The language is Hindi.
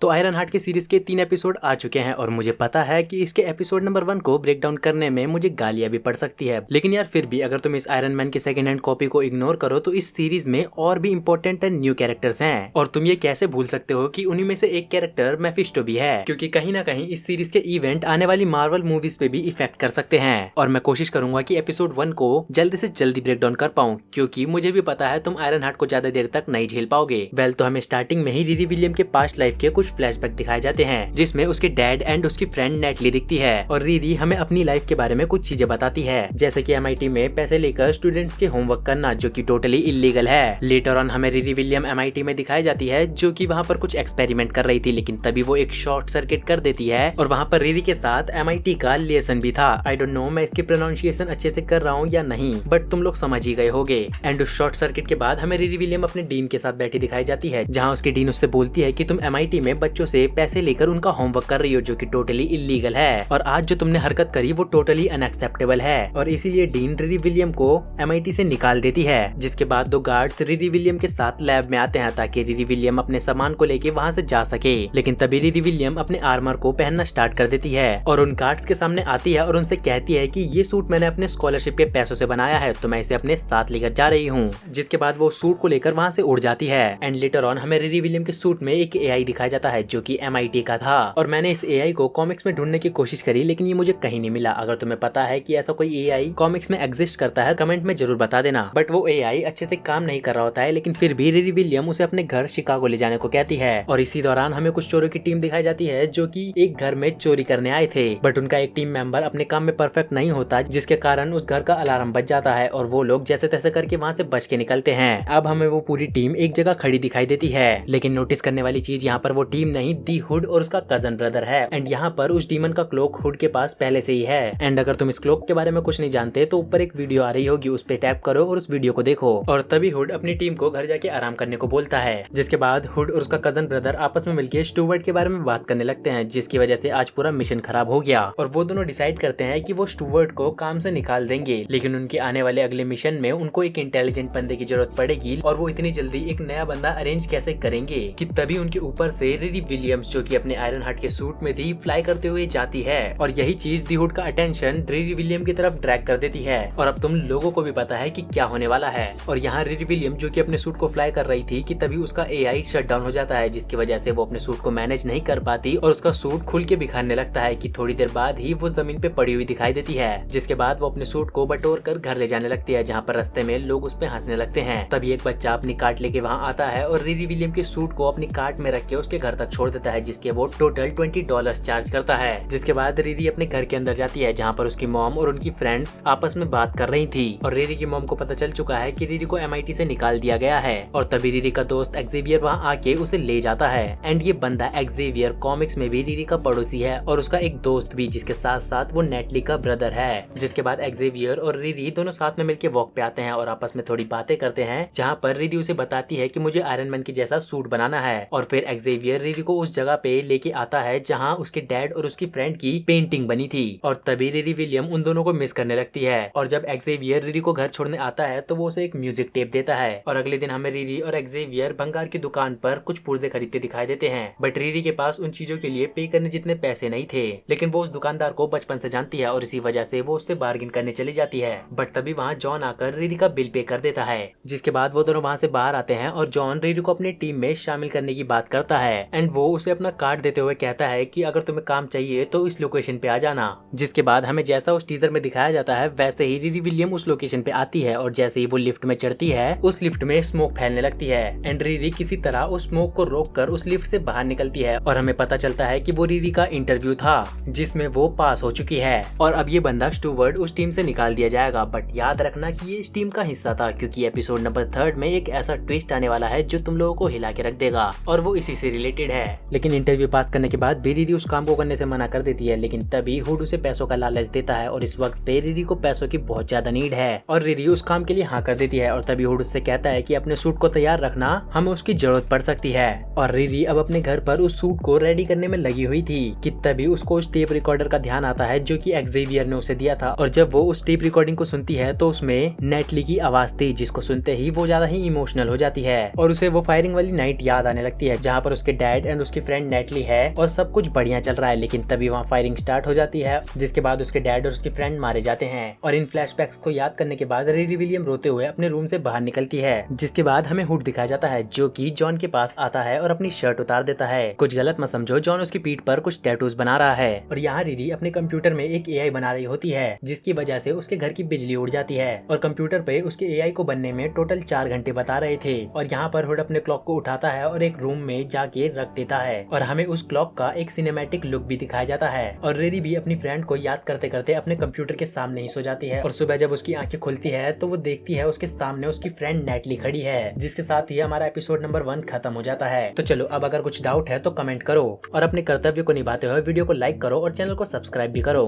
तो आयरन हार्ट के सीरीज के 3 एपिसोड आ चुके हैं और मुझे पता है कि इसके एपिसोड नंबर 1 को ब्रेक डाउन करने में मुझे गालियां भी पड़ सकती है, लेकिन यार फिर भी अगर तुम इस आयरन मैन की सेकंड हैंड कॉपी को इग्नोर करो तो इस सीरीज में और भी इंपॉर्टेंट एंड न्यू कैरेक्टर्स हैं और तुम ये कैसे भूल सकते हो कि उन्हीं में से एक कैरेक्टर मेफिस्टो भी है, क्योंकि कहीं ना कहीं इस सीरीज के इवेंट आने वाली मार्वल मूवीज पे भी इफेक्ट कर सकते हैं। और मैं कोशिश करूंगा कि एपिसोड 1 को जल्दी से जल्दी ब्रेक डाउन कर पाऊं, क्योंकि मुझे भी पता है तुम आयरन हार्ट को ज्यादा देर तक नहीं झेल पाओगे। वेल, तो हमें स्टार्टिंग में ही रिरी विलियम के पास्ट लाइफ के कुछ फ्लैशबैक दिखाए जाते हैं, जिसमें उसके डैड एंड उसकी फ्रेंड नेटली दिखती है और रीरी हमें अपनी लाइफ के बारे में कुछ चीजें बताती है, जैसे कि एमआईटी में पैसे लेकर स्टूडेंट्स के होमवर्क करना, जो कि टोटली इलीगल है। लेटर ऑन हमें रिरी विलियम एमआईटी में दिखाई जाती है, जो कि वहाँ पर कुछ एक्सपेरिमेंट कर रही थी, लेकिन तभी वो एक शॉर्ट सर्किट कर देती है और वहाँ पर रिरी के साथ एमआईटी का लिएसन भी था। आई डोंट नो मैं इसकी प्रोनाउंसिएशन अच्छे से कर रहा हूँ या नहीं, बट तुम लोग समझ ही गए होगे। एंड उस शॉर्ट सर्किट के बाद हमें रिरी विलियम अपने डीन के साथ बैठी दिखाई जाती है, जहाँ उसकी डीन उससे बोलती है कि तुम एमआईटी में बच्चों से पैसे लेकर उनका होमवर्क कर रही हो, जो कि टोटली इलीगल है और आज जो तुमने हरकत करी वो टोटली अनएक्सेप्टेबल है, और इसीलिए डीन रिरी विलियम को एमआईटी से निकाल देती है। जिसके बाद दो गार्ड्स रिरी विलियम के साथ लैब में आते हैं ताकि रिरी विलियम अपने सामान को लेके वहाँ से जा सके, लेकिन तभी रिरी विलियम अपने आर्मर को पहनना स्टार्ट कर देती है और उन गार्ड्स के सामने आती है और उनसे कहती है कि ये सूट मैंने अपने स्कॉलरशिप के पैसों से बनाया है, तो मैं इसे अपने साथ लेकर जा रही हूँ। जिसके बाद वो सूट को लेकर वहाँ से उड़ जाती है। एंड लेटर ऑन हमें रिरी विलियम के सूट में एक एआई दिखाया जाता है, जो कि एमआईटी का था, और मैंने इस एआई को कॉमिक्स में ढूंढने की कोशिश करी, लेकिन ये मुझे कहीं नहीं मिला। अगर तुम्हें पता है कि ऐसा कोई एआई कॉमिक्स में एग्जिस्ट करता है, कमेंट में जरूर बता देना। बट वो एआई अच्छे से काम नहीं कर रहा होता है, लेकिन फिर भी रिरी विलियम उसे अपने घर शिकागो ले जाने को कहती है। और इसी दौरान हमें कुछ चोरों की टीम दिखाई जाती है, जो कि एक घर में चोरी करने आए थे, बट उनका एक टीम मेंबर अपने काम में परफेक्ट नहीं होता, जिसके कारण उस घर का अलार्म बज जाता है और वो लोग जैसे तैसे करके वहाँ से बच के निकलते हैं। अब हमें वो पूरी टीम एक जगह खड़ी दिखाई देती है, लेकिन नोटिस करने वाली चीज यहाँ पर वो टीम नहीं, दी हुड और उसका कजन ब्रदर है। एंड यहाँ पर उस डीमन का क्लोक हुड के पास पहले से ही है। एंड अगर तुम इस क्लोक के बारे में कुछ नहीं जानते तो ऊपर एक वीडियो आ रही होगी, उस पे टैप करो और उस वीडियो को देखो। और तभी हुड अपनी टीम को घर जाके आराम करने को बोलता है। जिसके बाद हुड और उसका कजन ब्रदर आपस में मिलकर स्टूवर्ट के बारे में बात करने लगते हैं, जिसकी वजह से आज पूरा मिशन खराब हो गया और वो दोनों डिसाइड करते हैं कि वो स्टूवर्ट को काम से निकाल देंगे, लेकिन उनके आने वाले अगले मिशन में उनको एक इंटेलिजेंट बंदे की जरूरत पड़ेगी और वो इतनी जल्दी एक नया बंदा अरेंज कैसे करेंगे कि तभी उनके ऊपर से रिरी विलियम्स, जो कि अपने आयरन हार्ट के सूट में थी, फ्लाई करते हुए जाती है और यही चीज दी हुड का अटेंशन रिरी विलियम की तरफ ड्रैग कर देती है। और अब तुम लोगों को भी पता है कि क्या होने वाला है। और यहाँ रिरी विलियम, जो कि अपने सूट को फ्लाई कर रही थी, कि तभी उसका एआई शट डाउन हो जाता है, जिसकी वजह से वो अपने सूट को मैनेज नहीं कर पाती और उसका सूट खुल के बिखरने लगता है कि थोड़ी देर बाद ही वो जमीन पे पड़ी हुई दिखाई देती है। जिसके बाद वो अपने सूट को बटोर कर घर ले जाने लगती है, जहाँ पर रास्ते में लोग उस पे हंसने लगते हैं। तभी एक बच्चा अपनी कार्ट लेके वहाँ आता है और रिरी विलियम के सूट को अपनी कार्ट में रख के उसके घर तक छोड़ देता है, जिसके वो टोटल $20 चार्ज करता है। जिसके बाद रिरी अपने घर के अंदर जाती है, जहाँ पर उसकी मॉम और उनकी फ्रेंड्स आपस में बात कर रही थी और रिरी की मॉम को पता चल चुका है कि रिरी को एमआईटी से निकाल दिया गया है। और तभी रिरी का दोस्त एक्सेवियर वहाँ आके उसे ले जाता है। एंड ये बंदा एक्सेवियर कॉमिक्स में भी रिरी का पड़ोसी है और उसका एक दोस्त भी, जिसके साथ साथ वो नेटली का ब्रदर है। जिसके बाद एक्सेवियर और रिरी दोनों साथ में मिलकर वॉक पे आते हैं और आपस में थोड़ी बातें करते हैं, जहाँ पर रिरी उसे बताती है कि मुझे आयरन मैन की जैसा सूट बनाना है। और फिर एक्सेवियर रिरी को उस जगह पे लेके आता है जहाँ उसके डैड और उसकी फ्रेंड की पेंटिंग बनी थी। और तभी रिरी विलियम उन दोनों को मिस करने लगती है और जब एक्सेवियर रिरी को घर छोड़ने आता है तो वो उसे एक म्यूजिक टेप देता है। और अगले दिन हमें रिरी और एक्सेवियर भंगार की दुकान पर कुछ पुर्जे खरीदते दिखाई देते हैं, बट रिरी के पास उन चीजों के लिए पे करने जितने पैसे नहीं थे, लेकिन वो उस दुकानदार को बचपन से जानती है और इसी वजह से वो उससे बार्गेन करने चली जाती है। बट तभी वहाँ जॉन आकर रिरी का बिल पे कर देता है। जिसके बाद वो दोनों वहाँ से बाहर आते हैं और जॉन रिरी को अपनी टीम में शामिल करने की बात करता है। एंड वो उसे अपना कार्ड देते हुए कहता है कि अगर तुम्हें काम चाहिए तो इस लोकेशन पे आ जाना। जिसके बाद हमें जैसा उस टीजर में दिखाया जाता है वैसे ही रिरी विलियम उस लोकेशन पे आती है और जैसे ही वो लिफ्ट में चढ़ती है उस लिफ्ट में स्मोक फैलने लगती है। एंड रिरी किसी तरह उस स्मोक को रोककर उस लिफ्ट से बाहर निकलती है और हमें पता चलता है कि वो रिरी का इंटरव्यू था, जिसमें वो पास हो चुकी है और अब ये बंदा स्टूवर्ट उस टीम से निकाल दिया जाएगा। बट याद रखना कि ये इस टीम का हिस्सा था, क्योंकि एपिसोड नंबर 3 में एक ऐसा ट्विस्ट आने वाला है जो तुम लोगों को हिला के रख देगा और वो इसी से रिलेटेड है। लेकिन इंटरव्यू पास करने के बाद भी रिरी उस काम को करने से मना कर देती है, लेकिन तभी हुड उसे पैसों का लालच देता है और इस वक्त पे रिरी को पैसों की बहुत ज्यादा नीड है और रिरी उस काम के लिए हाँ कर देती है। और तभी हुड उससे कहता है कि अपने सूट को तैयार रखना, हमें उसकी जरूरत पड़ सकती है। और रिरी अब अपने घर पर उस सूट को रेडी करने में लगी हुई थी कि तभी उसको उस टेप रिकॉर्डर का ध्यान आता है, जो कि एक्सेवियर ने उसे दिया था। और जब वो उस टेप रिकॉर्डिंग को सुनती है तो उसमें नेटली की आवाज थी, जिसको सुनते ही वो ज्यादा ही इमोशनल हो जाती है और उसे वो फायरिंग वाली नाइट याद आने लगती है, जहाँ पर उसके डैड एंड उसकी फ्रेंड नेटली है और सब कुछ बढ़िया चल रहा है। लेकिन तभी वहाँ फायरिंग स्टार्ट हो जाती है, जिसके बाद उसके डैड और उसकी फ्रेंड मारे जाते हैं। और इन फ्लैशबैक्स को याद करने के बाद रिरी विलियम रोते हुए अपने रूम से बाहर निकलती है, जिसके बाद हमें हुड दिखाया जाता है जो कि जॉन के पास आता है और अपनी शर्ट उतार देता है। कुछ गलत मत समझो, जॉन उसकी पीठ पर कुछ टैटूज बना रहा है और यहाँ रिरी अपने कंप्यूटर में एक एआई बना रही होती है, जिसकी वजह से उसके घर की बिजली उड़ जाती है और कंप्यूटर पे उसके एआई को बनने में टोटल 4 घंटे बता रहे थे। और यहाँ पर हुड अपने क्लॉक को उठाता है और एक रूम में जाके रख देता है और हमें उस क्लॉक का एक सिनेमैटिक लुक भी दिखाया जाता है। और रिरी भी अपनी फ्रेंड को याद करते करते अपने कंप्यूटर के सामने ही सो जाती है और सुबह जब उसकी आंखें खुलती है तो वो देखती है उसके सामने उसकी फ्रेंड नेटली खड़ी है, जिसके साथ ही हमारा एपिसोड नंबर 1 खत्म हो जाता है। तो चलो अब अगर कुछ डाउट है तो कमेंट करो और अपने कर्तव्य को निभाते हुए वीडियो को लाइक करो और चैनल को सब्सक्राइब भी करो।